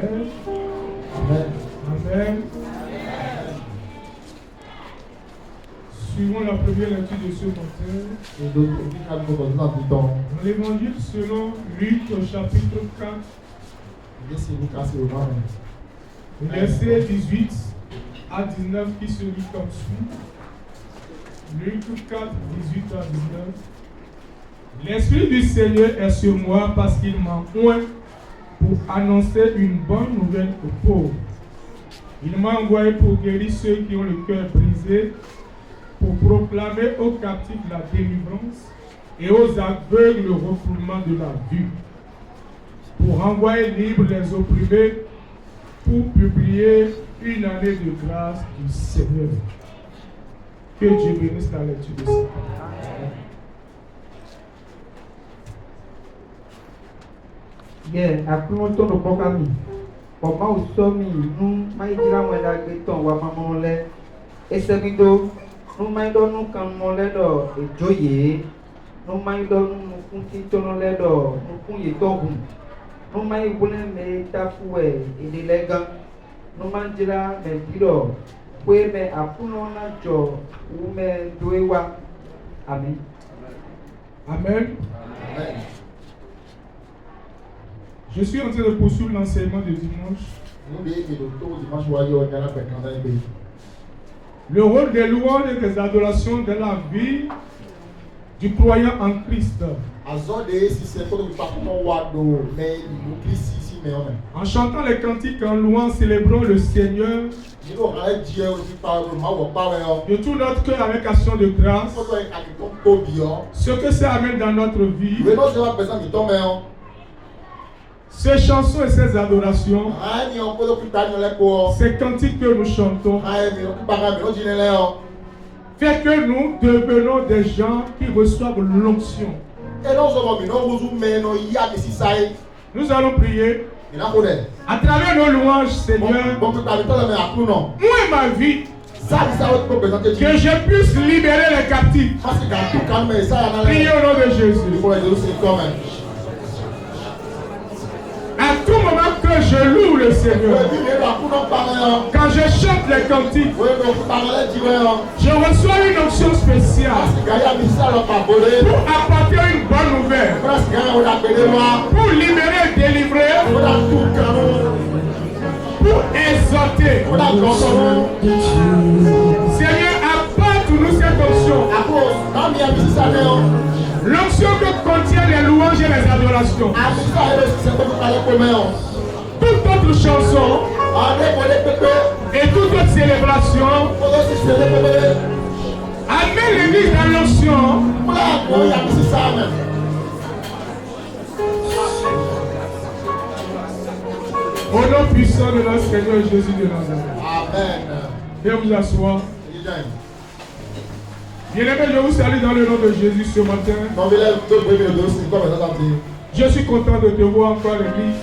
Amen. Amen. Suivons la première lecture de ce matin. Dans l'évangile selon Luc au chapitre 4, verset 18 à 19 qui se lit comme suit. Luc 4, 18 à 19. L'Esprit du Seigneur est sur moi parce qu'il m'a oint pour annoncer une bonne nouvelle aux pauvres. Il m'a envoyé pour guérir ceux qui ont le cœur brisé, pour proclamer aux captifs la délivrance et aux aveugles le refoulement de la vue, pour renvoyer libres les opprimés, pour publier une année de grâce du Seigneur. Que Dieu bénisse la lecture de ça. Yeah, après mon tour de Bokami. Comment vous sommes, nous, Maïdira Wendageton, Wamamole, et Semido, nous Maïdon, nous, quand mon ledo, et Joye, nous Maïdon, nous, Kuntiton ledo, nous, Kunyetobu, nous Maïdon, mais Tafoué, et des légans, nous Mandira, mais Dido, oui, mais à Punona Jo, ou mais Douewa. Amen. Amen. Amen. Je suis en train de poursuivre l'enseignement de dimanche. Le rôle des louanges et des adorations dans la vie du croyant en Christ. En chantant les cantiques, en louant, célébrons le Seigneur de tout notre cœur avec action de grâce. Ce que ça amène dans notre vie. Ces chansons et ces adorations, ces cantiques que nous chantons, fait que nous devenons des gens qui reçoivent l'onction. Nous allons prier. À travers nos louanges, Seigneur, moi et ma vie, que je puisse libérer les captifs. Priez au nom de Jésus. À tout moment que je loue le Seigneur, quand je chante les cantiques, je reçois une onction spéciale pour apporter une bonne nouvelle, pour libérer, délivrer, pour exhorter. Seigneur, apporte-nous cette onction. L'onction que contient les louanges et les adorations. Toute autre chanson et toute autre célébration amène l'église dans l'onction. Au nom puissant de notre Seigneur Jésus de Nazareth. Amen. Viens vous asseoir. Bien-aimés, je vous salue dans le nom de Jésus ce matin. Je suis content de te voir encore à l'église.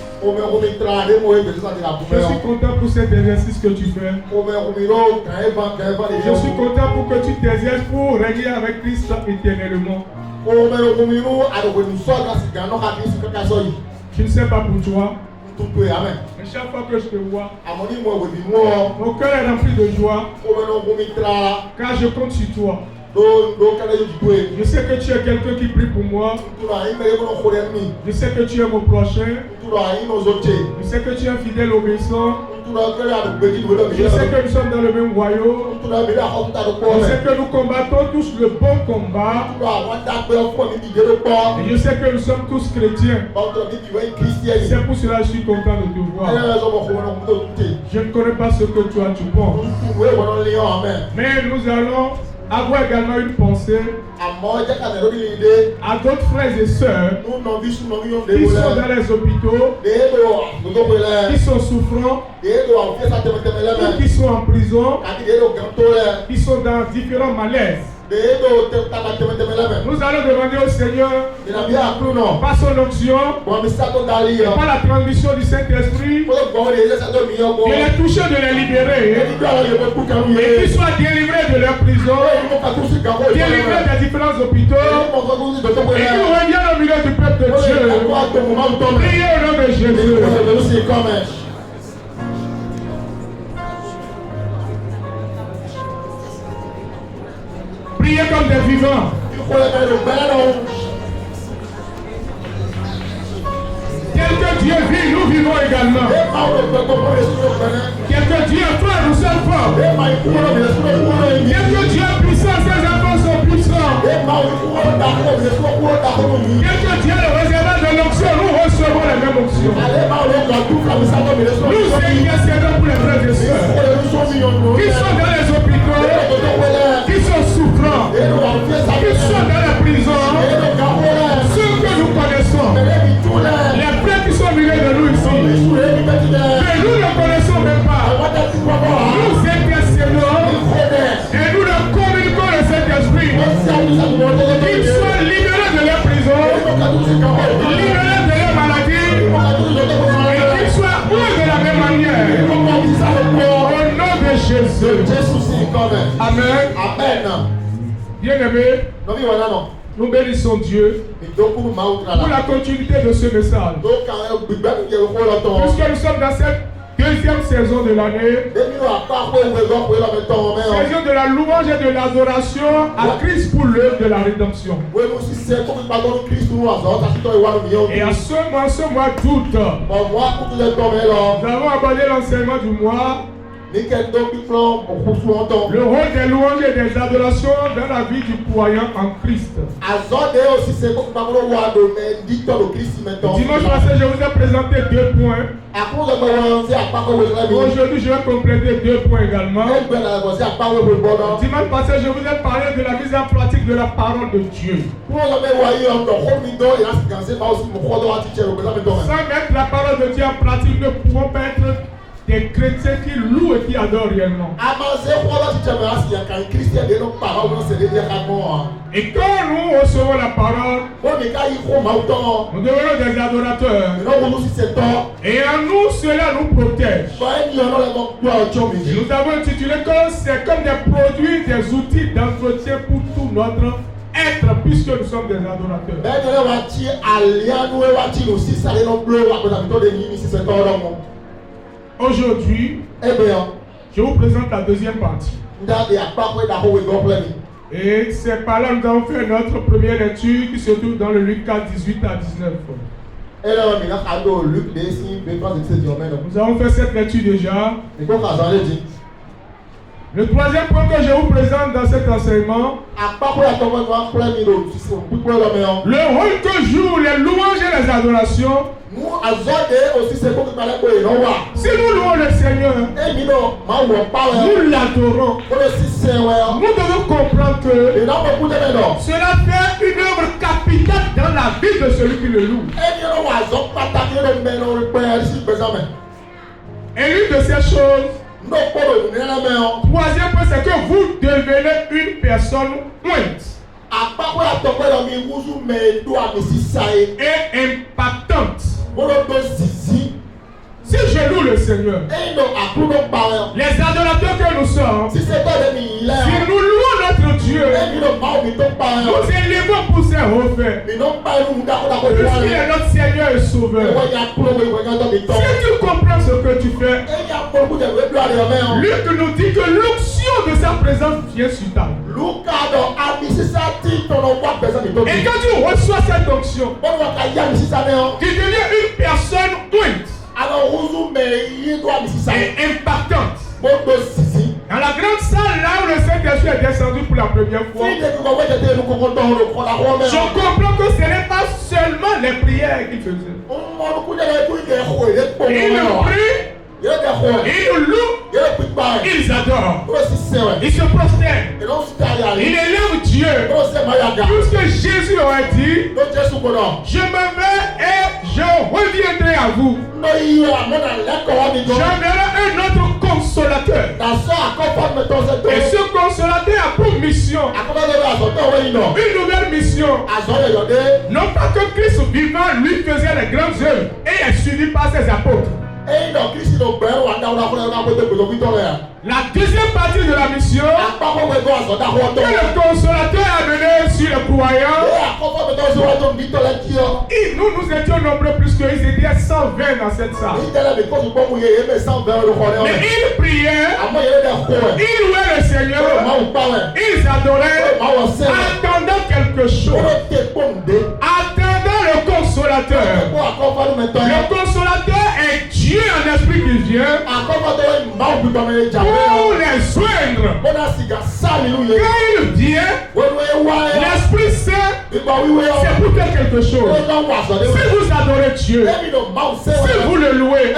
Je suis content pour cet exercice que tu fais. Je suis content pour que tu t'exerces pour régner avec Christ éternellement. Je ne sais pas pour toi. Mais chaque fois que je te vois, mon cœur est rempli de joie. Car je compte sur toi. Je sais que tu es quelqu'un qui prie pour moi. Je sais que tu es mon prochain. Je sais que tu es un fidèle obéissant. Je sais que nous sommes dans le même royaume. Je sais que nous combattons tous le bon combat. Et je sais que nous sommes tous chrétiens. C'est pour cela que je suis content de te voir. Je ne connais pas ce que toi tu penses. Mais nous allons avoir également une pensée à d'autres frères et sœurs qui sont dans les hôpitaux, qui sont souffrants, qui sont en prison, qui sont dans différents malaises. Nous allons demander au Seigneur, par son onction, par la transmission du Saint-Esprit, de les toucher, de les libérer, et qu'ils soient délivrés de leur prison, délivrés des différents hôpitaux, et qu'ils reviennent au milieu du peuple de Dieu. Priez au nom de Jésus. prier comme des vivants. Tel que Dieu vit, nous vivons également. Tel que Dieu est fort, nous sommes forts. Tel que Dieu est puissant, ses enfants sont puissants. Tel que Dieu est le réservoir de l'onction, nous recevons la même onction. Nous intercédons pour les frères et sœurs qui sont dans les hôpitaux, qui sont souffrants, qui sont dans la prison, ceux que nous connaissons, les frères qui sont au milieu de nous ici, que nous ne connaissons même pas. Nous intercédons et nous leur communiquons le Saint-Esprit, qu'ils soient libérés de leur prison, libérés de leur maladie, et qu'ils soient heureux de la même manière. Au nom de Jésus. Amen. Bien-aimés, nous bénissons Dieu pour la continuité de ce message. Puisque nous sommes dans cette deuxième saison de l'année, saison de la louange et de l'adoration à Christ pour l'œuvre de la rédemption. Et à ce mois d'août, nous avons abordé l'enseignement du mois, le rôle des louanges et des adorations dans la vie du croyant en Christ. Dimanche passé, je vous ai présenté 2 points. Aujourd'hui, je vais compléter 2 points également. Dimanche passé, je vous ai parlé de la mise en pratique de la parole de Dieu. Sans mettre la parole de Dieu en pratique, nous ne pouvons pas être des chrétiens qui louent et qui adorent réellement. Et quand nous recevons la parole, nous devenons des adorateurs. Et en nous, cela nous protège. Nous avons intitulé que c'est comme des produits, des outils d'entretien pour tout notre être, puisque nous sommes des adorateurs. Aujourd'hui, je vous présente la deuxième partie. Et c'est par là que nous avons fait notre première lecture qui se trouve dans le Luc 4, 18 à 19. Nous avons fait cette lecture déjà. Le troisième point que je vous présente dans cet enseignement, le rôle que jouent les louanges et les adorations. Si nous louons le Seigneur, nous l'adorons, nous devons comprendre que cela fait une œuvre capitale dans la vie de celui qui le loue. Et l'une de ces choses, troisième point, c'est que vous devenez une personne ointe et impactante. Si je loue le Seigneur, les adorateurs que nous sommes, si nous louons notre Dieu, nous élevons pour ses refaits, puisqu'il est notre Seigneur et Sauveur. Si tu comprends ce que tu fais, Luc nous dit que l'onction de sa présence vient sur ta vie. Et quand tu reçois cette onction, tu deviens une personne ointe et impactante. Dans la grande salle, là où le Saint-Esprit est descendu pour la première fois, je comprends que ce n'est pas seulement les prières qu'il faisait. Il prie, ils louent, ils adorent, ils se prosternent, ils élèvent Dieu. Puisque Jésus aurait dit, je me vais et je reviendrai à vous. J'enverrai un autre consolateur. Et ce consolateur a pour mission une nouvelle mission. Non pas que Christ vivant lui faisait les grandes œuvres et est suivi par ses apôtres. La deuxième partie de la mission que le consolateur a menée sur les croyants, et nous étions nombreux plus qu'ils étaient 120 dans cette salle. Mais ils priaient, ils louaient le Seigneur, ils adoraient, attendant quelque chose, attendant le consolateur. Le consolateur est Dieu en esprit qui vient pour les joindre. Quand il vient, l'Esprit Saint, c'est pour faire quelque chose. Si vous adorez Dieu, si vous le louez,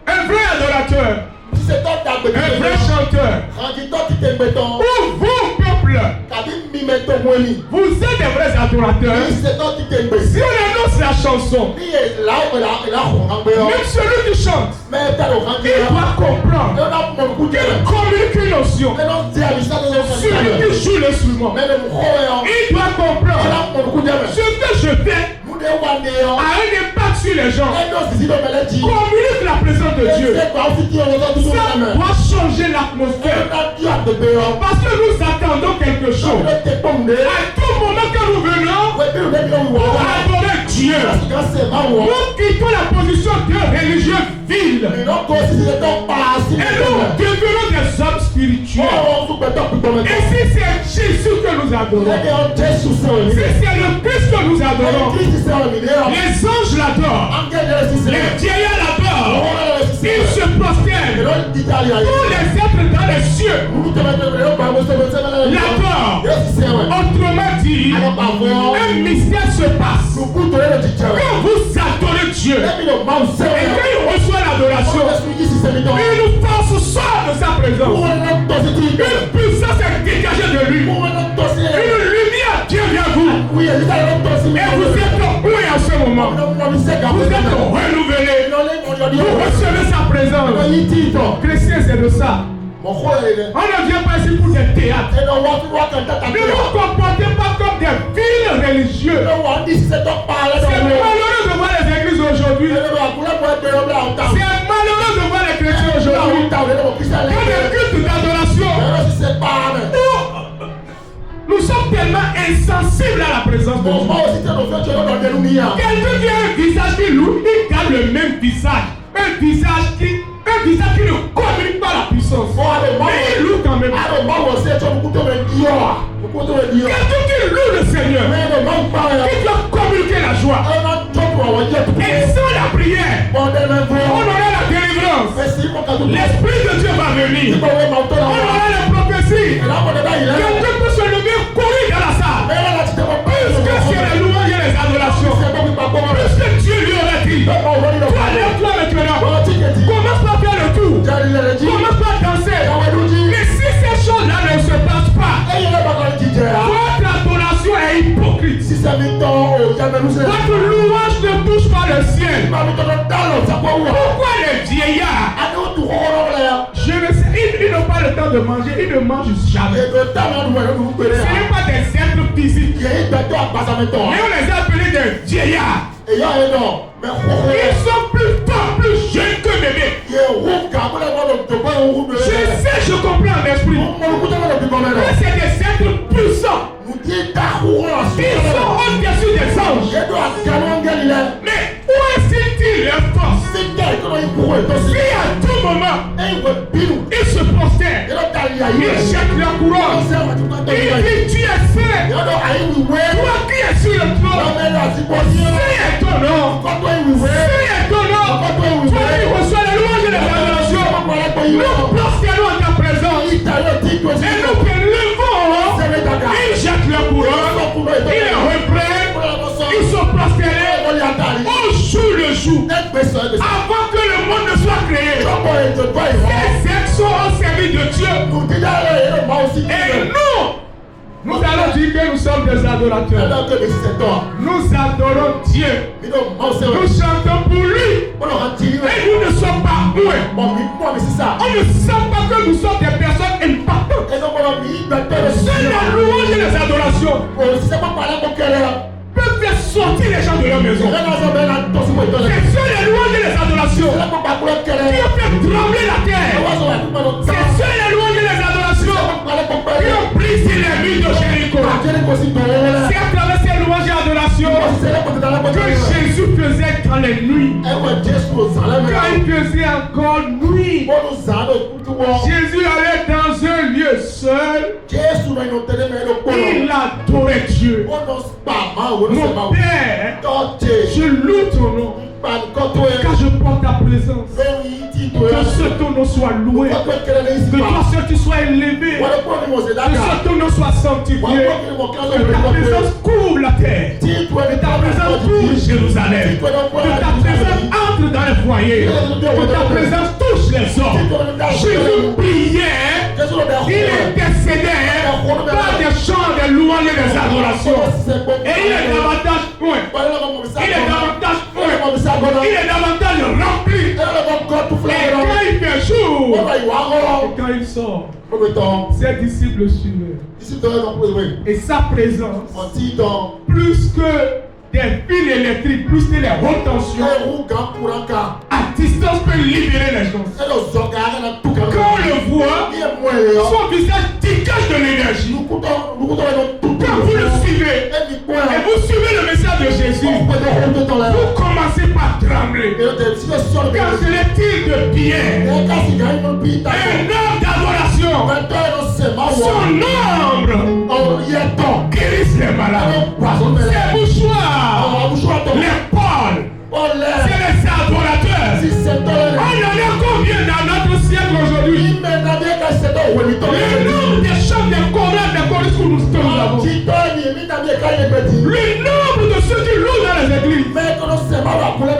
un vrai adorateur, un vrai chanteur, ou vous, peuple, vous êtes des vrais adorateurs. Si on annonce la chanson, même celui qui chante, il doit comprendre qu'il communique une notion. Celui qui joue l'instrument, il doit comprendre ce que je fais a un impact sur les gens. Communique la présence de Dieu. Ça doit changer l'atmosphère. Parce que nous attendons quelque chose. À tout moment que nous venons pour adorer Dieu, nous quittons la position de religieux vile. Et nous devenons des hommes spirituels. Et si c'est Jésus que nous adorons, si c'est le Christ que nous adorons, les anges l'adorent, les vieillards l'adorent, ils se prosternent, tous les êtres dans les cieux l'adorent. Autrement dit, un mystère se passe. Quand vous adorez Dieu, et quand il reçoit l'adoration, il nous force sort de sa présence. Une puissance est dégagée de lui. Une lumière vient vers vous. Et vous êtes en ce moment. Vous êtes renouvelés. Vous recevez sa présence. Chrétien, c'est de ça. On ne vient pas ici pour des théâtres. Ne vous comportez pas comme des vils religieux. C'est malheureux de voir les églises aujourd'hui. C'est malheureux de voir les chrétiens aujourd'hui. Quand les cultes d'adoration, nous sommes tellement insensibles à la présence de Dieu. Quelqu'un qui a un visage qui loue, il garde le même visage. Un visage qui ne communique pas la puissance. Mais il loue quand même. Quelqu'un qui loue le Seigneur, qui doit communiquer la joie. Et sans la prière, on aura la délivrance. L'Esprit de Dieu va venir. On aura la prophétie. Quelqu'un peut se lever, courir dans la salle. Puisque c'est la louange et les adorations. Puisque Dieu lui aurait dit, toi lève-toi maintenant. Commence par faire le tour. Commence par danser. Mais si ces choses-là ne se passent pas, votre adoration est hypocrite. Votre louange ne touche pas le ciel. Pourquoi les vieillards, je ne sais, ils n'ont pas le temps de manger, ils ne mangent jamais. Ce n'est pas des êtres physiques. Mais on les a appelés des vieillards. Ils sont plus jeunes que bébés. Je sais, je comprends en esprit. Mais c'est des êtres puissants. Ils sont au-dessus des anges. Mais où est-il leur force? Si à tout moment ils se prosternent, ils jettent leur couronne, ils disent tu es saint, toi qui es sur le trône, c'est étonnant, c'est étonnant, toi qui reçois la louange et les adorations, nous prosternons en ta présence et nous te levons, ils jettent leur couronne, ils les reprennent, ils sont prosternés au jour le jour, avant que le monde ne soit créé. Les êtres sont au service de Dieu. Et nous allons dire que nous sommes des adorateurs. Nous adorons Dieu. Nous chantons pour lui. Et nous ne sommes pas muets. On ne sent pas que nous sommes des personnes impactantes. C'est la louange et les adorations peuvent faire sortir les gens de leur maison. C'est sur les louanges et les adorations fait trembler la terre. C'est ceux les louanges et les adorations qui ont brisé les murs de Jéricho. C'est à travers ces louanges et adorations que Jésus faisait dans les nuits. Quand il faisait encore nuit, Jésus allait dans un lieu seul. Il adorait Dieu. Mon Père, je loue ton nom. Car je porte ta présence. Que ce ton nom soit loué. Que toi seul tu sois élevé. Que ce ton nom soit sanctifié. Que ta présence couvre la terre. Que ta présence couvre Jérusalem. Que ta présence entre dans les foyers. Que ta présence touche les hommes. Jésus priait. Il intercédait par des chants, des louanges et des adorations. Et il est davantage point. Il est davantage point. Il est davantage rempli. Et quand il fait jour, et quand il sort, ses disciples suivaient. Et sa présence, plus que des fils électriques, plus que les hautes tensions, à distance peut libérer les gens. Quand on le voit, son visage dégage de l'énergie. Quand vous le suivez, et vous suivez le message de Jésus, vous commencez par trembler. Car ce n'est-il de bien, un homme d'adoration, son ombre guérisse les malades. Ses mouchoirs, les pôles, c'est les adorateurs. On en a combien dans notre siècle aujourd'hui? Le nombre des chants, des chorales, des choristes que nous avons. Le nombre de ceux qui louent dans les églises.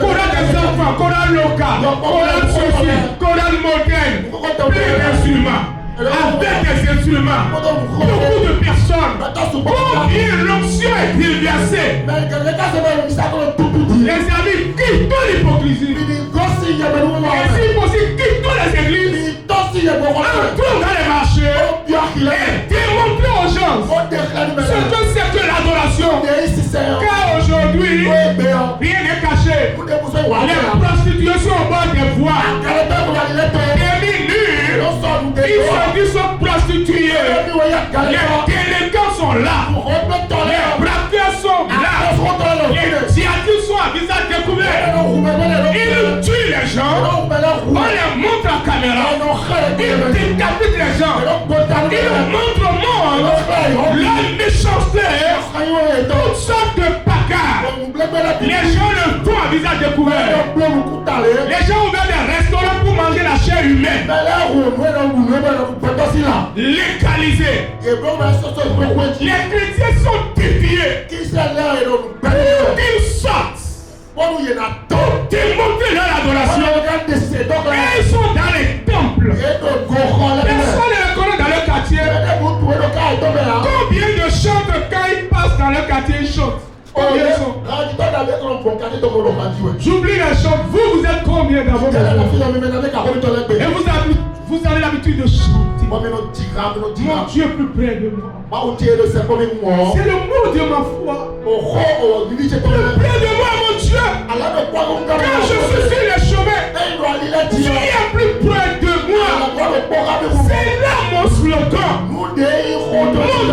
Chorale des enfants, chorale locale, chorale sociale, chorale moderne, plein d'instruments. Avec des instruments, beaucoup de personnes. Combien l'onction est déversée. Les amis, quittons l'hypocrisie. Et si possible, quittons les églises. Entrons dans les marchés. Et démontrons aux gens ce que c'est que l'adoration. Car aujourd'hui, rien n'est caché. Les prostituées sont au bord des voies. Les minures, ils sont prostitués. Les délinquants sont là. Les braqueurs sont là. Les djihadistes sont à visage découvert. Ils tuent les gens. On les montre en caméra. Ils décapitent les gens. Ils montrent au monde la méchanceté. Toutes sortes de pacards. Les gens le font à visage découvert. Les gens ouvrent des restaurants pour manger la chair humaine. Légalisés. Les chrétiens sont défiés. Qu'ils sortent pour démontrer leur adoration. Et ils sont dans les temples. Personne ne les connaît dans le quartier. Combien de chantent quand ils passent dans le quartier, ils chantent? Combien ils sont? J'oublie les chants. Vous êtes combien dans vos maisons? Et vous avez l'habitude de chanter. Mon Dieu est plus près de moi. C'est le mot de ma foi. Plus près de moi, mon Dieu. Quand je suis sur les chemins, Dieu est plus près de moi. C'est là mon slogan. Mon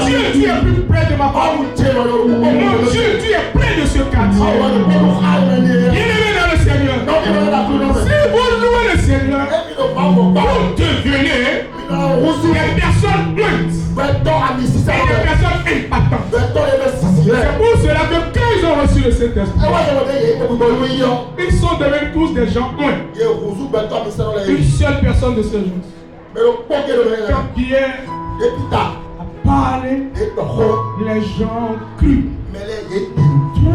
Dieu, tu es plus près de ma famille. Mon Dieu, tu es près de ce quartier. Bien-aimé dans le Seigneur. Si vous louez le Seigneur, vous devenez des personnes muettes. Des personnes impactantes. C'est pour cela que quand ils ont reçu le Saint-Esprit, ils sont devenus tous des gens muets. Une seule personne de ce jour. Quand Pierre a parlé, les gens crient.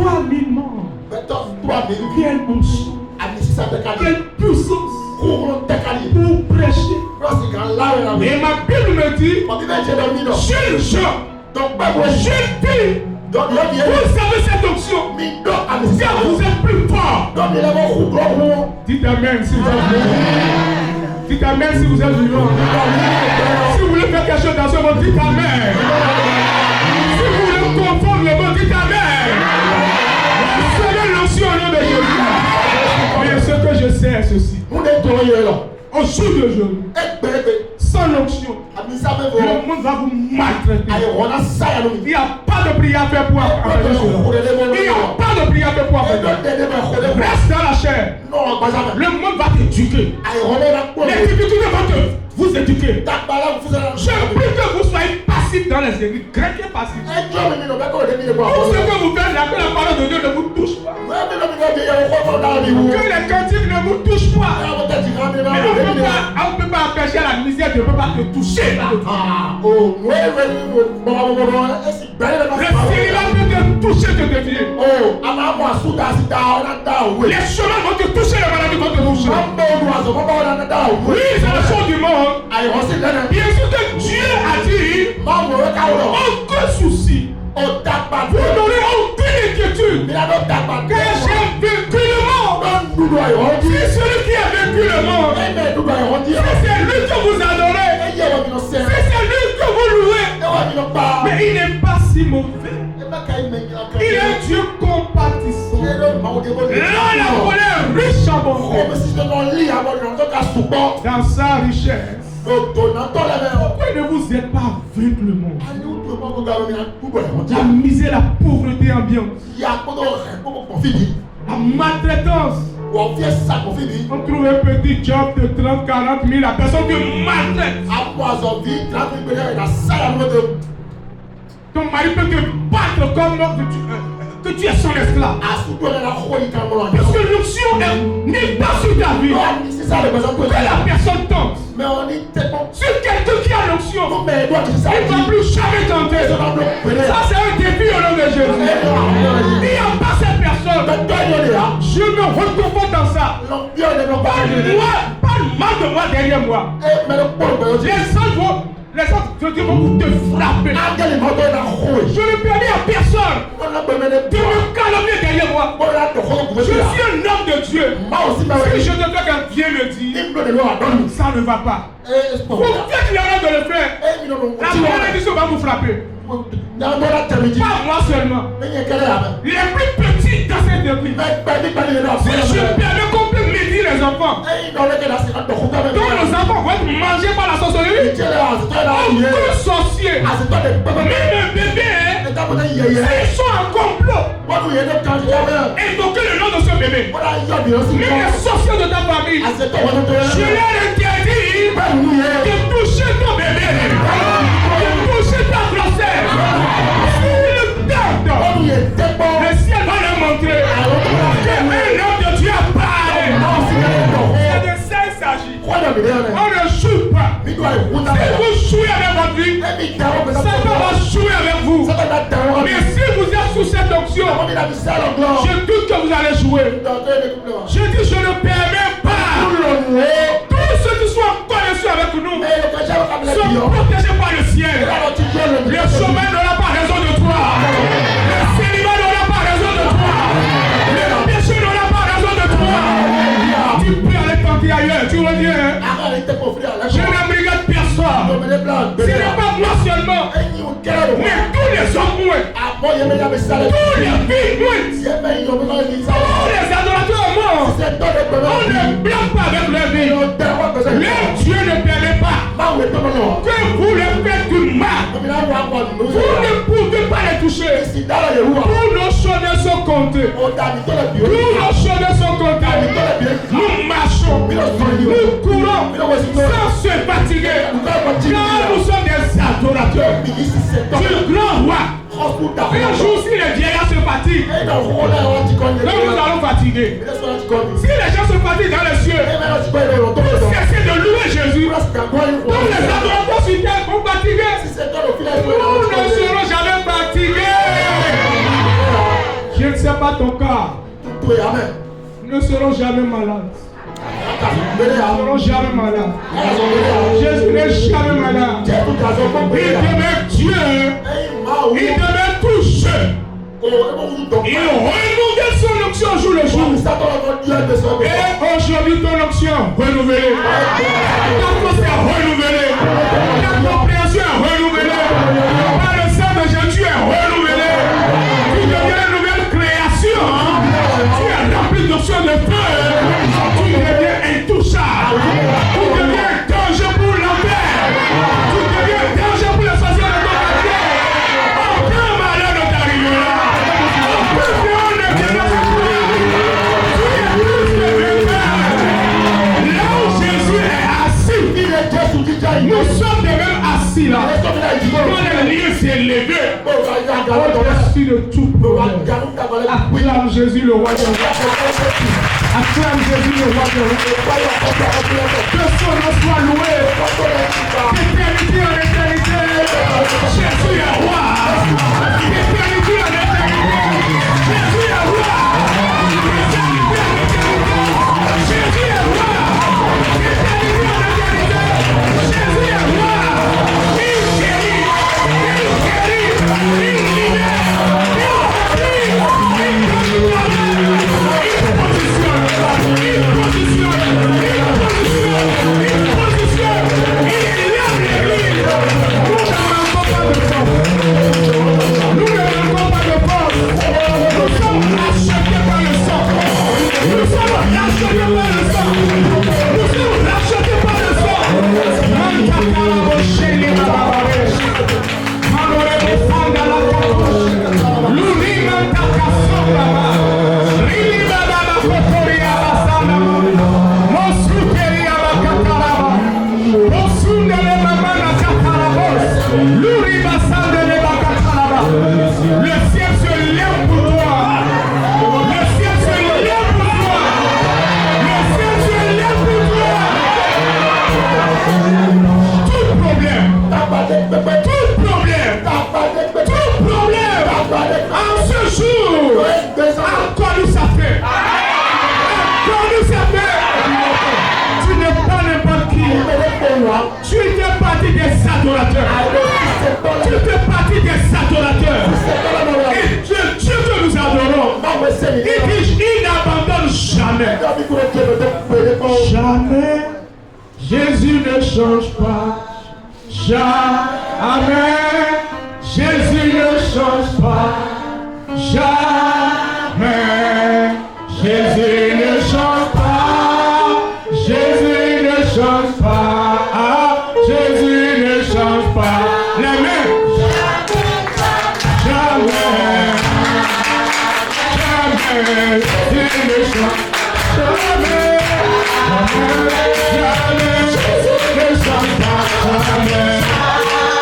3000 morts. Quelle onction. Quelle puissance pour prêcher. Et ma Bible me dit, jeunes gens, jeunes filles, vous savez cette onction. Car vous êtes plus forts. Dites Amen si vous êtes vivant. Dites Amen si vous êtes vivant. Si vous voulez faire quelque chose dans ce monde, dites Amen. Si vous voulez confondre le monde, dites Amen. Recevez l'onction au nom de Jésus. Mais ce que je sais est ceci. Au jour d'aujourd'hui, sans l'onction, le monde va vous maltraiter. Il n'y a pas de prière à faire pour empêcher cela. Il n'y a pas de prière à faire pour empêcher. Reste dans la chair. Le monde va t'éduquer. Les difficultés vont vous éduquer. Je prie que vous soyez passifs dans les églises. Chrétiens passifs. Tout ce que vous faites, la parole de Dieu ne vous touche pas. Que les cantiques ne vous touchent pas. Mais on ne peut pas empêcher la misère, Dieu ne peut pas te toucher. Le célibat peut te toucher, te dévier. Les chemins vont te toucher, les maladies vont te toucher. Oui, c'est le chose du monde. Bien sûr que Dieu a dit aucun souci. Vous n'aurez aucune inquiétude. Car j'ai vaincu le monde. C'est celui qui a vaincu le monde. C'est lui que vous adorez. C'est lui que vous louez. Mais il n'est pas si mauvais. Il est un Dieu compatissant. Là, la colère riche en bonté. Dans sa richesse. Pourquoi ne vous êtes pas avec le monde? La misère, la pauvreté ambiante. La maltraitance. On trouve un petit job de 30, 40 000, la personne te maltraite. Ton mari peut te battre comme que tu es son esclave. Parce que l'onction n'est pas sur ta vie. Que la personne tente. Sur quelqu'un qui a l'onction, il ne va plus jamais tenter. Ça, c'est un défi au nom de Jésus. Il n'y a pas cette personne. Je me reconforte dans ça. Parle mal de moi derrière moi. Les autres vont te frapper. Je ne permets à personne de me calomnier derrière moi. Je suis un homme de Dieu. Si je te fais quand Dieu le dit, ça ne va pas. Vous faites l'erreur de le faire. La malédiction va vous frapper. Pas moi seulement. Les plus petits dans cette église. Si je permets qu'on peut médire les enfants, donc nos enfants vont être mangés par la sorcellerie. Aucun sorcier, même un bébé, ils sont en complot. Invoquez le nom de ce bébé. Même les sorciers de ta famille, je leur interdis de toucher ton bébé, de toucher ta grossesse. Le ciel va leur montrer que un homme de Dieu a parlé. C'est de ça il s'agit. On ne joue pas. Si vous jouez avec votre vie, Satan va jouer avec vous. Mais si vous êtes sous cette onction, je doute que vous allez jouer. Je dis je ne permets pas. Tous ceux qui sont en connexion avec nous sont protégés par le ciel. Le chemin n'aura pas raison de toi. Le célibat n'aura pas raison de toi. Le péché n'aura pas raison de toi. Tu peux aller tenter ailleurs, tu reviens. Je n'abrigate personne. Ce n'est pas moi seulement, mais tous les hommes mouets, tous les filles mouettes, tous les adorateurs morts. On ne blague pas avec leur vie. Leur Dieu ne permet pas que vous leur faites du mal. Vous ne pouvez pas les toucher. Tous nos chemins sont comptés. Tous nos chemins sont comptés. Nous marchons, nous courons sans se fatiguer. Car nous sommes des adorateurs du grand roi. Un jour, si les vieillards se fatiguent, nous allons fatiguer. Si les gens se fatiguent dans les cieux, cessez de louer Jésus. Tous les adorateurs sur terre vont fatiguer. Nous ne serons jamais fatigués. Je ne sais pas ton cas. Nous ne serons jamais malades. Nous ne serons jamais malades. Jésus n'est jamais malade. Il demeure Dieu. Il demeure touché. Il renouvelle son onction jour le jour. Et aujourd'hui ton onction renouvelée. Ta force est renouvelée. Ta compréhension est renouvelée. Par le sang de Jésus tu es renouvelé. Tu deviens une nouvelle création. Tu es rempli d'onction de feu. ici, là, quand les lieux s'est levé, au-dessus de tout problème, acclame Jésus le roi des rois. Acclame Jésus le roi des rois. Que son nom soit loué. D'éternité en éternité. Jésus est roi. D'éternité en éternité. Jésus est roi. D'éternité en éternité. Jésus est roi. D'éternité en éternité. Jésus est roi. Il guérit. Il guérit. Il libère. Tu fais partie des adorateurs. Tu fais partie des adorateurs. Et Dieu que nous adorons, il n'abandonne jamais. Jamais. Jésus ne change pas. Jamais. Jésus ne change pas. Jamais. Jésus ne change pas. Jésus ne change pas. Jésus ne change pas. Les mains. Jamais. Jamais. Jésus ne change pas. Jamais. Jamais. Jésus ne change pas. Jamais. Jamais.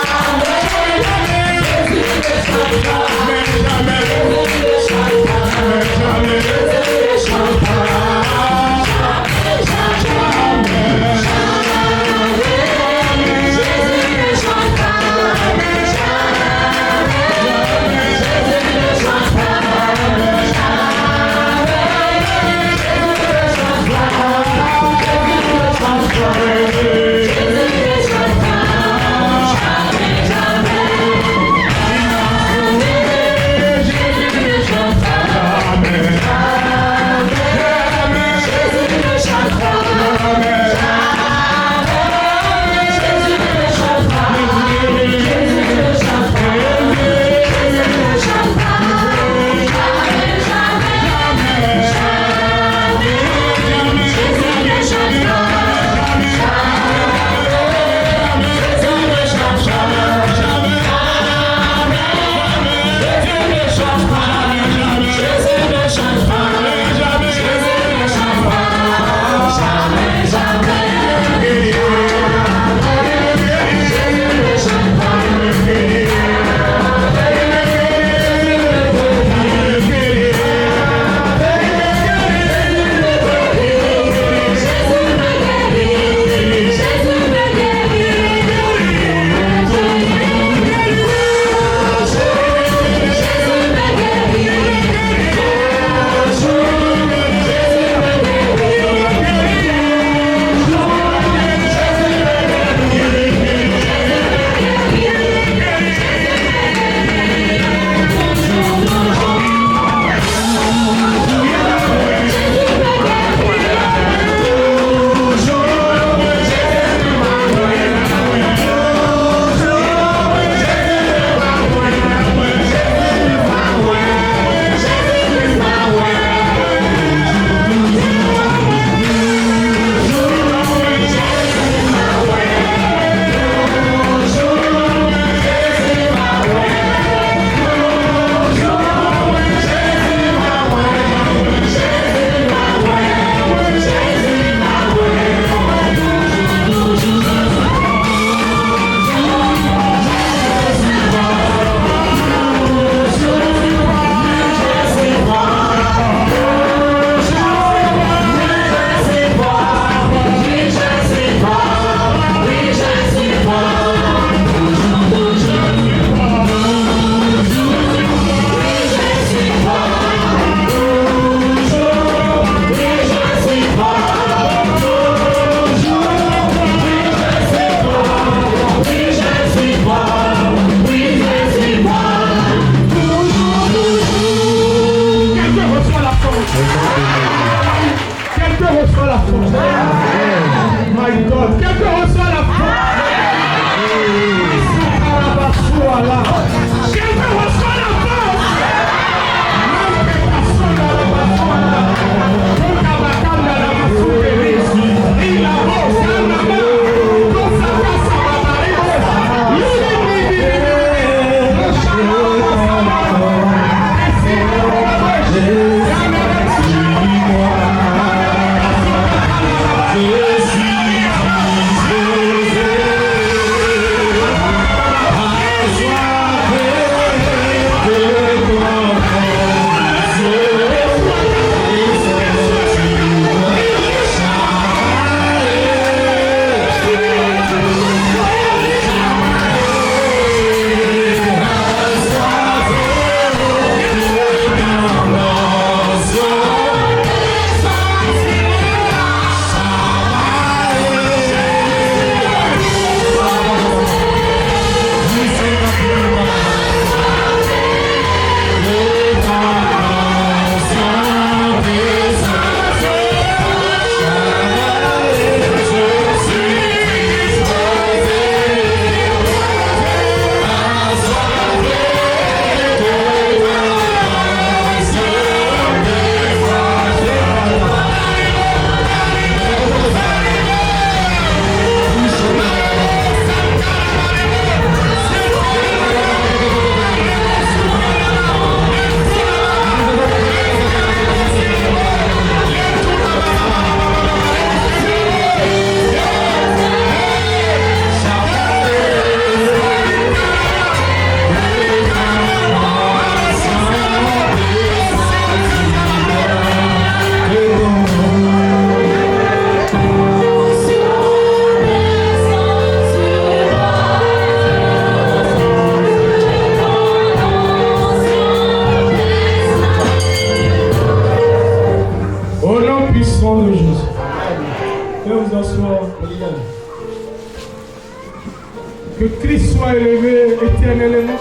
Que Christ soit élevé éternellement.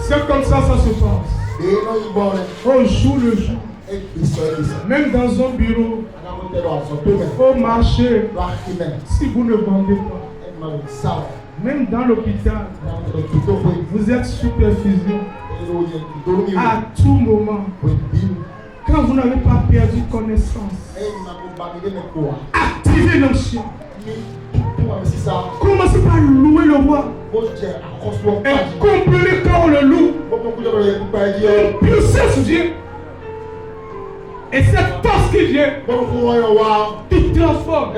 C'est comme ça se passe. Au jour le jour. Même dans un bureau, au marché, si vous ne vendez pas, même dans l'hôpital, vous êtes sous perfusion à tout moment. Quand vous n'avez pas perdu connaissance, activez l'onction. Commencez par louer le roi. Et comprenez quand on le loue. Puissance vient. Et cette force qui vient, qui transforme.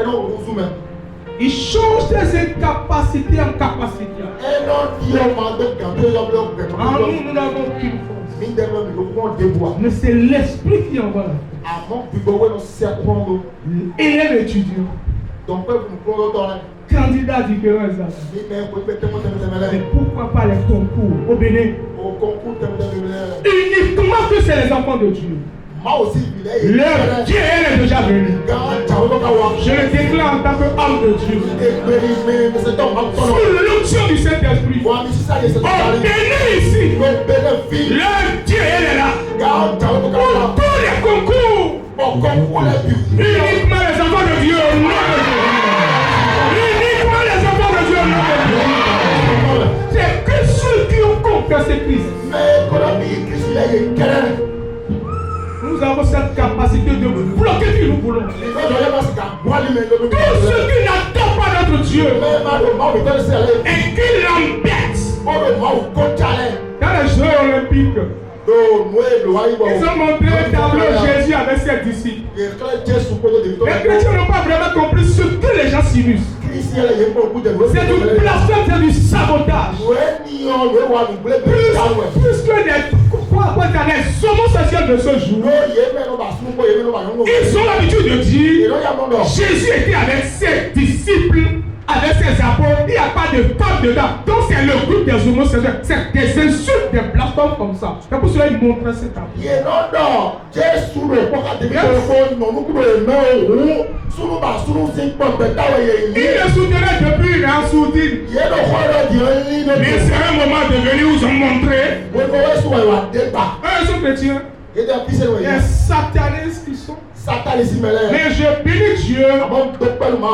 Il change des incapacités en capacités. En nous, nous n'avons aucune force. Mais c'est l'esprit qui envoie la force. Élève étudiant. Candidat différents examens. Mais pourquoi pas les concours au Bénin? Uniquement que c'est les enfants de Dieu. Leur Dieu est déjà venu. Je le déclare en tant qu'homme de Dieu. Sous l'onction du Saint-Esprit. Au Bénin ici. Leur Dieu est là. Pour tous les concours. Uniquement les enfants de Dieu. Uniquement les enfants de Dieu. C'est que ceux qui ont confessé Christ. Nous avons cette capacité de bloquer qui nous voulons. Tous ceux qui n'attendent pas notre Dieu et qui l'embêtent. Dans les Jeux olympiques, ils ont montré un tableau Jésus avec ses disciples. Les chrétiens n'ont pas vraiment compris ce que les gens s'illustrent. C'est du blasphème, c'est du sabotage. Plus que les homosexuels de ce jour, ils ont l'habitude de dire Jésus était avec ses disciples, avec ses apôtres, il n'y a pas de femme dedans. Donc c'est le groupe des homosexuels. C'est des insultes, des blasphèmes comme ça. C'est pour cela qu'ils montrent cet tableau. Il le soutenait depuis une an sourdine. Mais c'est un moment devenu où ils ont montré. Ils sont chrétiens. Les satanistes qui sont. Mais je bénis Dieu.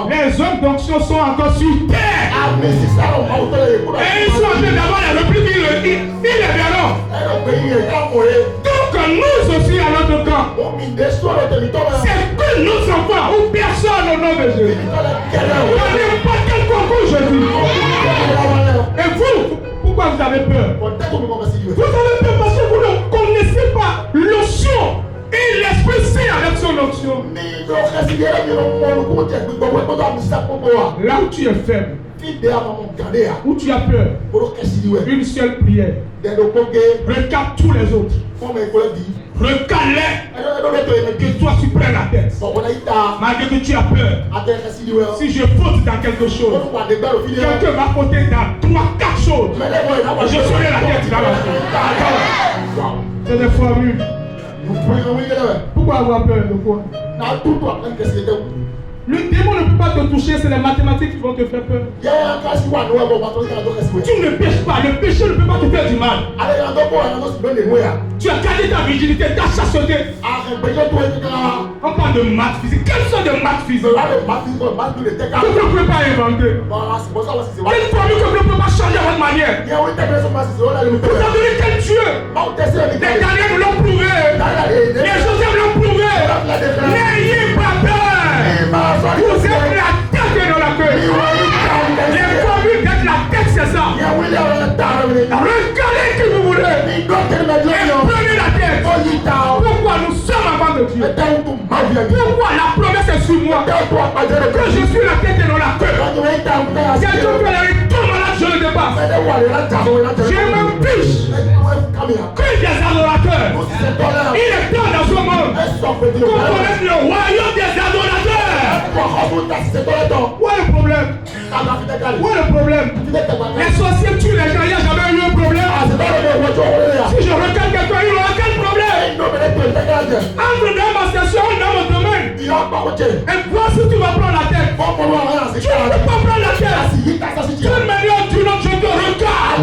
Les hommes d'onction sont encore sur terre. Et ils sont en train d'avoir la réplique. Ils les verront. Donc nous aussi à notre camp. C'est que nos enfants ou personne au nom de Jésus. Pas quel concours je dis. Et vous, pourquoi vous avez peur? Vous avez peur parce que vous ne connaissez pas l'onction. Et l'Esprit Saint avec son onction. Là où tu es faible, où tu as peur, une seule prière. Regarde tous les autres. Regarde-les. Que toi tu prennes la tête. Malgré que tu as peur. Si je faute dans quelque chose, quelqu'un va fauter dans 3-4 choses. Je serai la tête là-bas. C'est des formules. Pourquoi avoir peur de quoi? Le démon ne peut pas te toucher, c'est les mathématiques qui vont te faire peur. Tu ne pêches pas, le péché ne peut pas te faire du mal. Tu as gardé ta virginité, ta chasteté. On parle de maths physiques. Quelles sont des maths physiques? Que tu ne peux pas inventer. Quelle formule que tu ne peux pas changer à votre manière? Vous avez quel Dieu? Les Daniel nous l'ont prouvé. Les Joseph l'ont prouvé. N'ayez pas peur. Vous êtes la tête dans la queue. Les formules d'être la tête, c'est ça. Regardez qui vous voulez. Et prenez la tête. Pourquoi nous sommes avant de Dieu? Pourquoi la promesse est sur moi? Que je suis la tête et non la queue. Quelqu'un peut aller tout malade, je le dépasse. Je m'empêche que des adorateurs. Il est temps dans ce monde qu'on connaisse le royaume des adorateurs. Où est le problème? Où est le problème? Les sorciers tuent les gens, il n'y a jamais eu un problème. Si je regarde quelqu'un, il n'aura quel problème? Entre dans ma station, dans mon domaine. Et vois si tu vas prendre la tête. Tu ne peux pas prendre la tête. D'une manière ou d'une autre, je te regarde.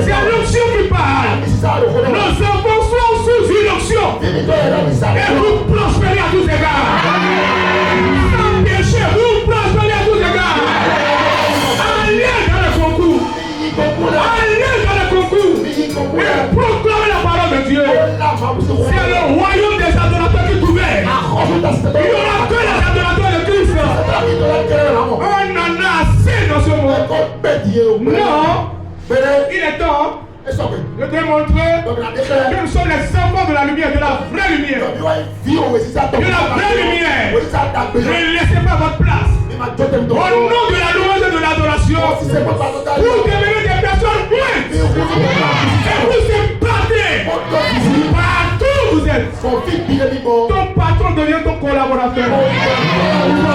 C'est l'onction qui parle. Nos enfants sont sous une onction. Et vous prospérez à tous égards. Sans péché, vous prospérez à tous égards. Allez dans le concours. Allez dans le concours. Et proclamez la parole de Dieu. C'est le royaume des adorateurs qui est ouvert. Il n'y aura que les adorateurs de Christ. On en a assez dans ce monde. Non. Il est temps de démontrer que nous sommes les enfants de la lumière, de la vraie lumière. De la vraie lumière. Ne laissez pas votre place. Au nom de la louange et de l'adoration, vous devenez des personnes muettes. Et vous êtes battez. Partout où vous êtes. Ton patron devient ton collaborateur.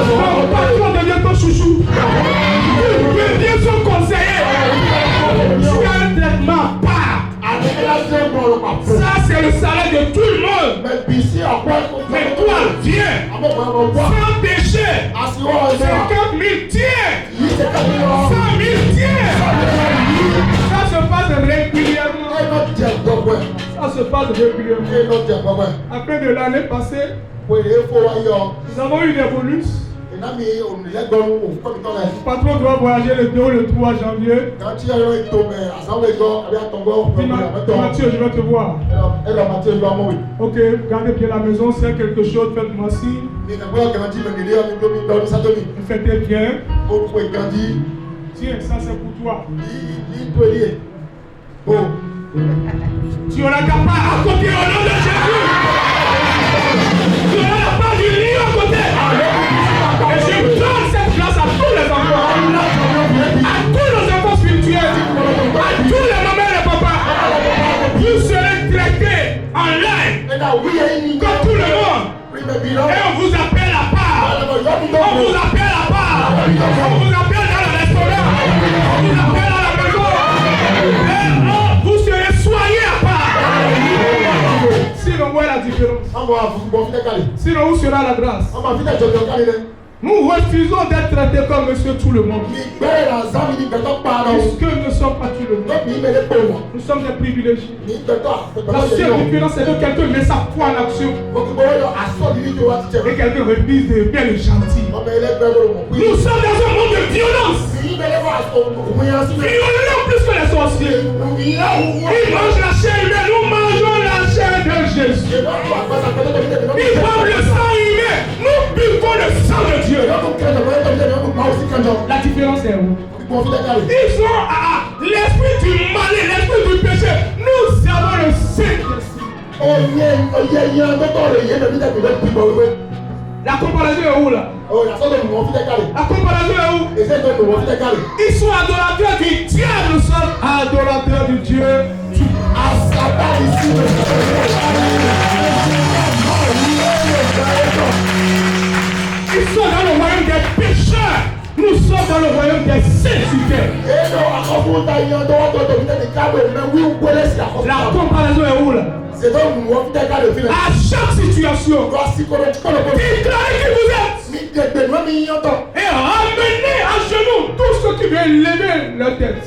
Ton patron devient ton chouchou. Tu deviens son conseiller. Tu as un traitement part. Ça c'est le salaire de tout le monde. Mais toi, viens. Sans péché. 50 000 tiers. 100 000 tiers. Ça se passe régulièrement. Ça se passe régulièrement. Après de l'année passée, nous avons eu des bonus. Le patron doit voyager le 2 ou le 3 janvier. Mathieu, je vais te voir. Ok, gardez bien la maison. S'il y a quelque chose, faites-moi signe. Faites bien. Tiens, ça c'est pour toi. Tu auras la part à côté au nom de Jésus. Tu auras la part du lit à côté. Et je donne cette place à tous les enfants. À tous nos enfants spirituels. À tous les mamans et les papas. Vous serez traités en live. Comme tout le monde. Et on vous appelle à part. On vous appelle à part. On vous appelle dans le restaurant. On vous appelle à la maison. Et vous serez soignés à part. Sinon, où est la différence? Sinon, où sera la grâce? Nous refusons d'être traités comme monsieur tout le monde. Puisque nous ne sommes pas tout le monde. Nous sommes des privilégiés. La seule différence c'est que quelqu'un met sa foi en action. Et quelqu'un refuse de bien le gentil. Nous sommes dans un monde de violence. Violents plus que les sorciers. Ils mangent la chair humaine. Nous mangeons la chair de Jésus. Ils boivent le sang humain. Nous buvons le sang de Dieu. La différence est où? Ils ont l'esprit du mal et l'esprit du péché. Nous avons le Saint-Esprit. La comparaison est où là? La comparaison est où? Ils sont adorateurs du diable, nous sommes adorateurs du Dieu. Ils sont dans le royaume des pécheurs. Nous sommes dans le royaume des saintités. La comparaison est où là? À chaque situation, déclarez qui vous êtes. Et ramenez à genoux tous ceux qui veulent lever leur tête.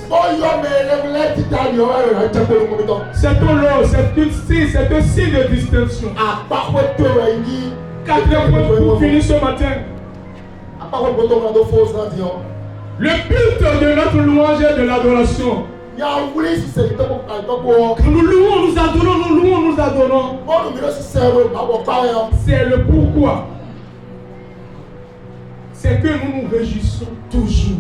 C'est ton lot, c'est un signe de distinction. Quatrième point pour finir ce matin. Le culte de notre louange et de l'adoration. Nous louons, nous adorons, nous louons, nous adorons. C'est le pourquoi. C'est que nous nous réjouissons toujours.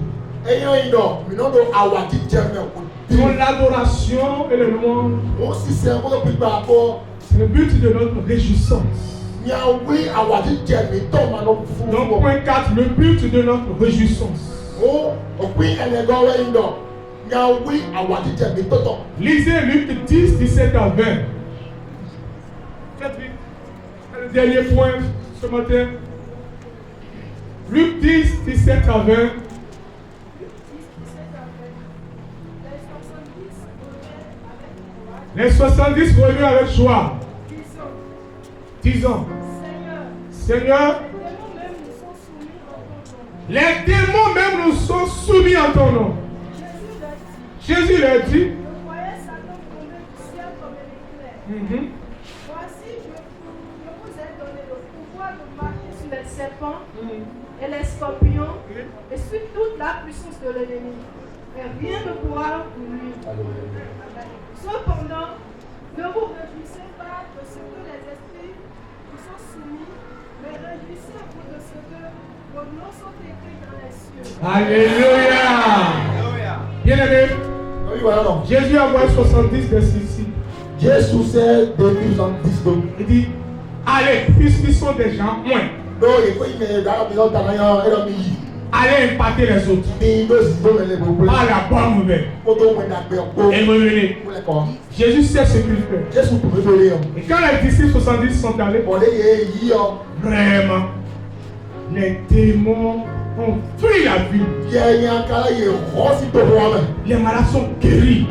Dans l'adoration et le louange, c'est le but de notre réjouissance. Donc point 4, le but de notre réjouissance. Lisez Luc 10, 17 à 20. Faites vite. Le dernier point ce matin. Luc 10, 17 à 20. Les 70 revenaient avec joie. Disons, Seigneur, Les démons même nous sont soumis en ton nom. Jésus l'a dit. Je voyais Satan tomber du ciel comme un éclair. Voici, je vous ai donné le pouvoir de marcher sur les serpents et les scorpions et sur toute la puissance de l'ennemi. Et rien ne pourra vous nuire. Cependant, ne vous réjouissez pas de ce que les esprits vous sont soumis, mais réjouissez-vous de ce que vos noms sont écrits dans les cieux. Alléluia. Bien-aimé, Oui, voilà, non. Jésus a envoyé 70 de ceux-ci. Jésus s'est défini en 10 donc. Il dit, allez, puisqu'ils sont des gens moins, Donc, il faut y mettre dans la maison, dans la maison, allez impacter les autres. Par la bonne nouvelle. Et revenez. Jésus sait ce qu'il fait. Et quand les disciples 70 sont allés, vraiment, les démons ont fui la ville. Les malades sont guéris.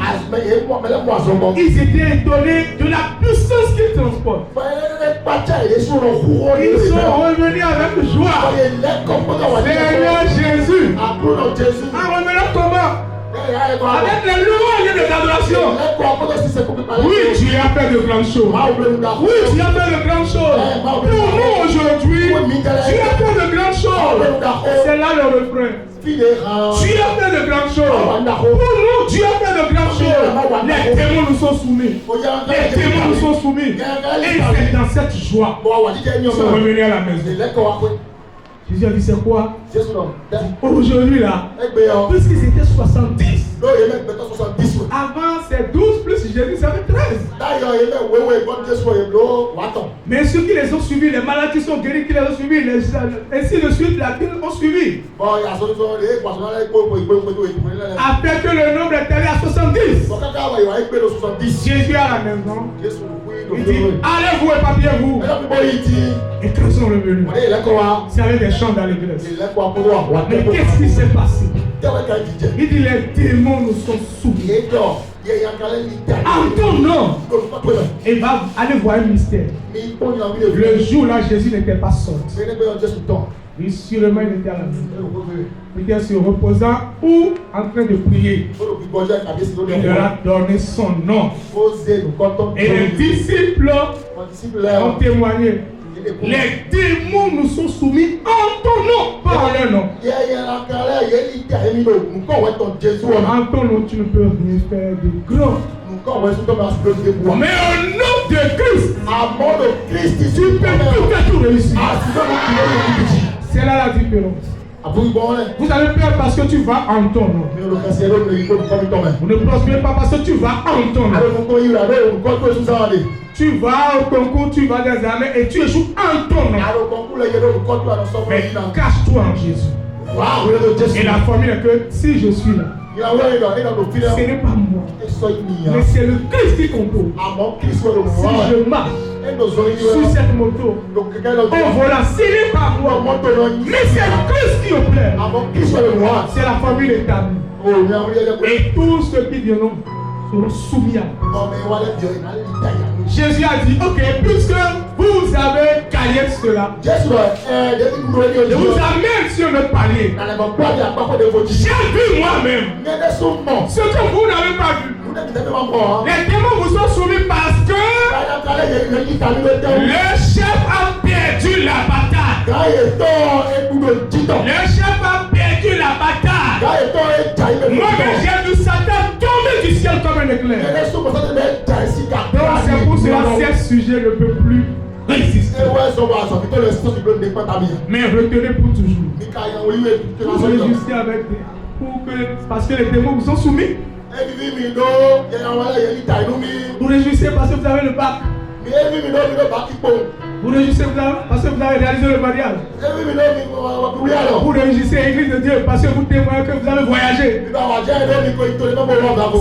Ils étaient étonnés de la puissance qu'ils transportent. Ils sont revenus avec joie. Seigneur Jésus, en revenant comment? Avec les louanges de l'adoration. Oui, tu as fait de grandes choses. Oui, tu as fait de grandes choses. Pour nous aujourd'hui, tu as fait de grandes choses. C'est là le refrain. Tu as fait de grandes choses. Pour nous, tu as fait de grandes choses. Les démons nous sont soumis. Les démons nous sont soumis. Et c'est dans cette joie qu'ils sont revenus à la maison. Jésus a dit c'est quoi? Aujourd'hui là, puisqu'ils étaient 70. Avant c'est 12 plus Jésus, ça fait 13. Mais ceux qui les ont suivis, les malades qui sont guéris, qui les ont suivis, ainsi de suite, la Bible ont suivi. Après que le nombre est allé à 70. Jésus à la maison. Il dit, allez vous épargnez-vous. Et quand ils sont revenus, c'est avec des chants dans l'église. Mais qu'est-ce qui s'est passé? Il dit, les démons nous sont soumis. En ton nom. Et va aller voir un mystère. Le jour là, Jésus n'était pas sorti. Oui, sûrement il était à la maison. Il était se reposant ou en train de prier. Il leur a donné son nom. Et les disciples ont témoigné. Les démons nous sont soumis en ton nom, pas en leur nom. En ton nom, tu ne peux rien faire de grand. Mais au nom de Christ, tu peux tout réussir. C'est là la différence. Vous avez peur parce que tu vas en ton nom. Vous ne prospérez pas parce que tu vas en ton nom. Tu vas au concours, tu vas dans les armées et tu échoues en ton nom. Mais cache-toi en Jésus. Et la formule est que si je suis là, ce n'est pas moi, mais c'est le Christ qui compose. Si je marche sur cette moto, en volant, ce n'est pas moi, mais c'est le Christ qui opère. C'est la formule établie. Et tous ceux qui viendront seront soumis à moi. Jésus a dit, ok, puisque vous avez gagné cela, je vous amène sur le palier. J'ai vu moi-même ce que vous n'avez pas vu. Les démons vous sont soumis parce que le chef a perdu la bataille. Le chef a perdu la bataille. Moi-même j'ai vu Satan tomber du ciel comme un éclair. Donc c'est pour cela que ce sujet ne peut plus résister. Mais retenez pour toujours. Vous résister avec parce que les démons vous sont soumis. Vous réjouissez parce que vous avez le bac. Vous réjouissez parce que vous avez réalisé le mariage. Vous réjouissez l'église de Dieu parce que vous témoignez que vous avez voyagé.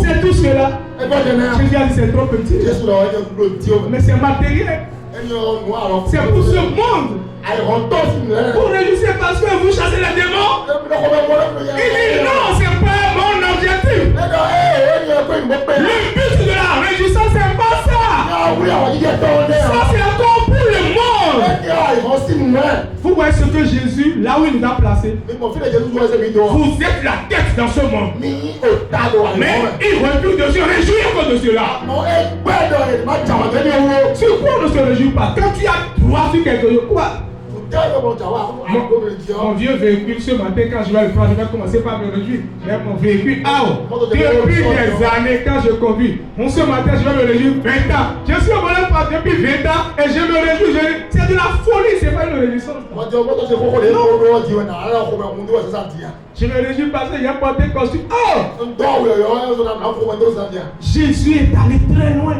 C'est tout cela. Jésus a dit c'est trop petit. Mais c'est matériel. C'est pour ce monde. Vous réjouissez parce que vous chassez les démons. Il dit non, c'est pas mon objectif. Le but de la réjouissance, c'est pas ça. Ça, c'est encore pour le monde. Vous voyez ce que Jésus, là où il nous a placés, vous êtes la tête dans ce monde. Mais il refuse de se réjouir à cause de cela. Sur quoi on ne se réjouit pas? Quand tu as droit sur quelque chose, quoi? Mon vieux véhicule ce matin, quand je vais le prendre, je vais commencer par me réjouir. J'ai mon véhicule. Depuis des années, quand je conduis, ce matin, je vais me réjouir 20 ans. Je suis au volant depuis 20 ans et je me réjouis. C'est de la folie, c'est pas une réjouissance. Je me réjouis parce que j'ai porté costume. Jésus est allé très loin.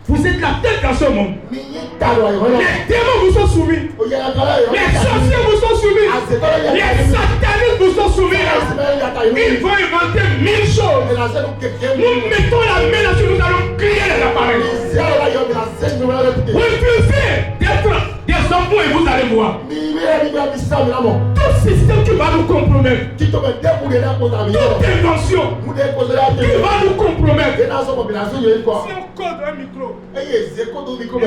Vous êtes la tête dans ce monde. Les démons vous sont soumis. Les sorciers vous sont soumis. Les satanistes vous sont soumis. Ils vont inventer 1000 choses. Nous mettons la main là-dessus, nous allons crier les appareils. Refusez d'être des enfants et vous allez voir. Tout système qui va nous compromettre. Toute invention qui va nous compromettre. Si on code un micro, les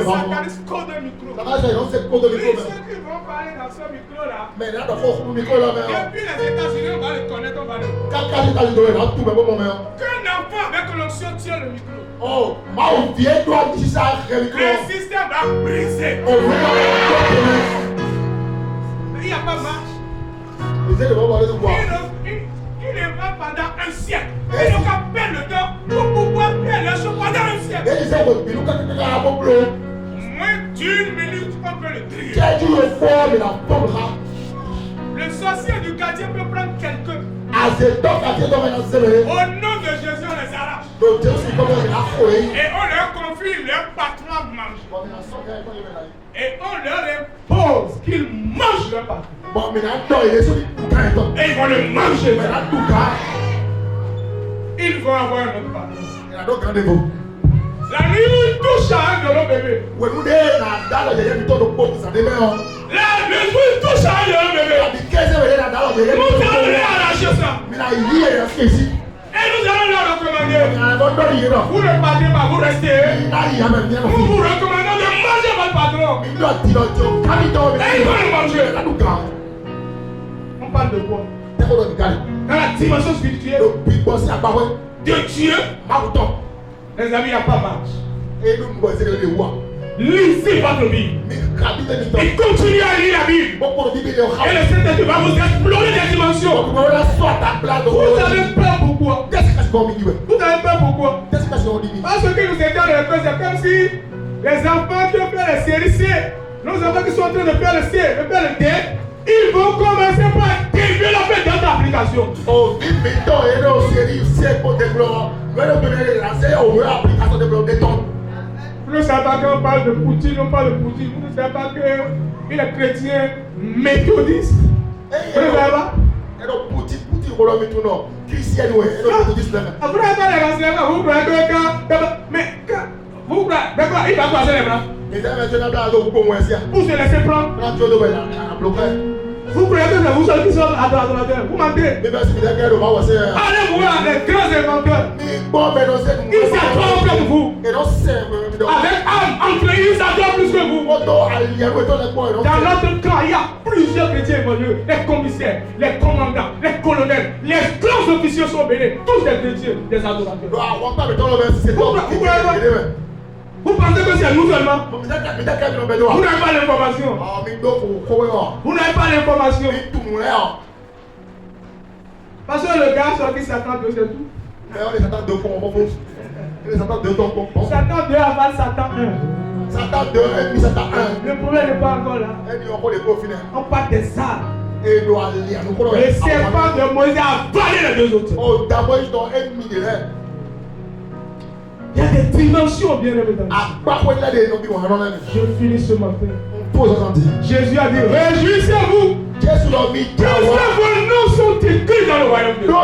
satanistes codent un micro. Ceux qui vont parler dans ce micro-là, depuis les États-Unis, on va les connaître, on va les connaître. Qu'un enfant avec l'onction tient le micro. Le système va briser. Il n'y a pas marche. Il est va pendant un siècle. Il n'a qu'à perdre le temps pour pouvoir perdre les choses pendant un siècle. Moins d'une minute, on peut le trier. Le sorcier du quartier peut prendre quelqu'un. Au nom de Jésus, on les arrache. Et on leur confie leur patron à manger. Et on leur impose qu'ils mangent leur patron. Et ils vont le manger. Ils vont avoir un autre patron. La nuit où ils touchent à un de nos bébés. La nuit où ils touchent à un de nos bébés. Nous allons les arracher ça. Et nous allons leur recommander. Vous ne partez pas, vous restez. Nous vous recommandons de manger votre patron. Et ils vont le manger. On parle de quoi? Dans la dimension spirituelle de Dieu. Les amis, il n'y a pas marche. Lisez votre Bible. Et continuez à lire la Bible. Et le Saint-Esprit va vous explorer des dimensions. Vous avez peur pourquoi? Vous avez peur pourquoi? Parce que nous étions dans le cœur, c'est comme si les enfants qui ont fait les séries C, nos enfants qui sont en train de faire le C, de faire le D, ils vont commencer par développer d'autres applications. Vous ne savez pas qu'on parle de Poutine, on parle de Poutine. Vous ne savez pas qu'il est chrétien méthodiste. Vous ne savez pas? Vous n'avez pas les renseignements. Vous croyez que mais vous croyez il va croiser les bras. Vous se laissez prendre. Vous croyez que c'est vous seuls qui sont adorateurs. Vous mentez. Allez voir les grands inventeurs. Ils s'adorent comme vous. Avec âme, entre eux, ils s'adorent plus que vous. Dans notre camp, il y a plusieurs chrétiens évolués. Les commissaires, les commandants, les colonels, les grands officiers sont bénis. Tous des chrétiens, des adorateurs. Vous pensez que c'est nous seulement? Vous n'avez pas l'information. Vous n'avez pas l'information. Parce que le gars sorti Satan 2, c'est tout. Satan 2 avant Satan 1. Satan 2 et puis Satan 1. Le problème n'est pas encore là. On parle des arts. Le serpent de Moïse a avalé les deux autres. Il y a des dimensions bien aimées dans Je finis ce matin. Jésus a dit, réjouissez-vous. Parce que vos noms sont écrits dans le royaume de Dieu.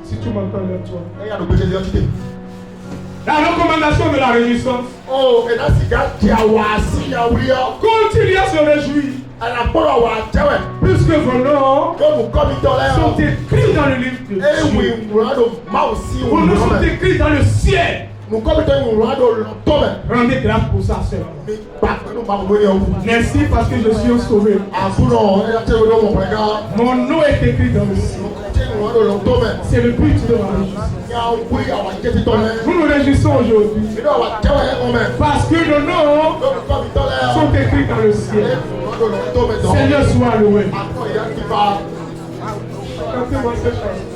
Si tu m'entends là, toi. La recommandation de la réjouissance. Continuez à se réjouir. Puisque vos noms sont écrits dans le livre de Dieu. Vos noms sont écrits dans le ciel. Rendez grâce pour ça seulement. Merci parce que je suis sauvé. Mon nom est écrit dans le ciel. C'est le but de ma réjouissance. Nous nous réjouissons aujourd'hui parce que nos noms sont écrits dans le ciel. Seigneur soit loué. Chantez-moi cette chanson.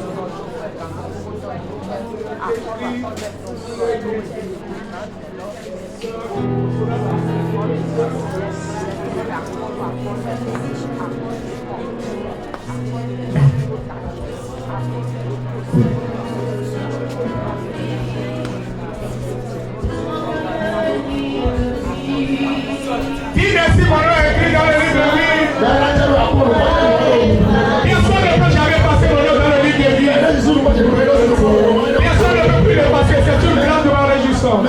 Dis merci, mon nom est écrit dans le livre de vie. Personne ne peut jamais passer mon nom dans le livre de vie. Personne ne peut plus le passer, c'est une grande de ma réjouissance.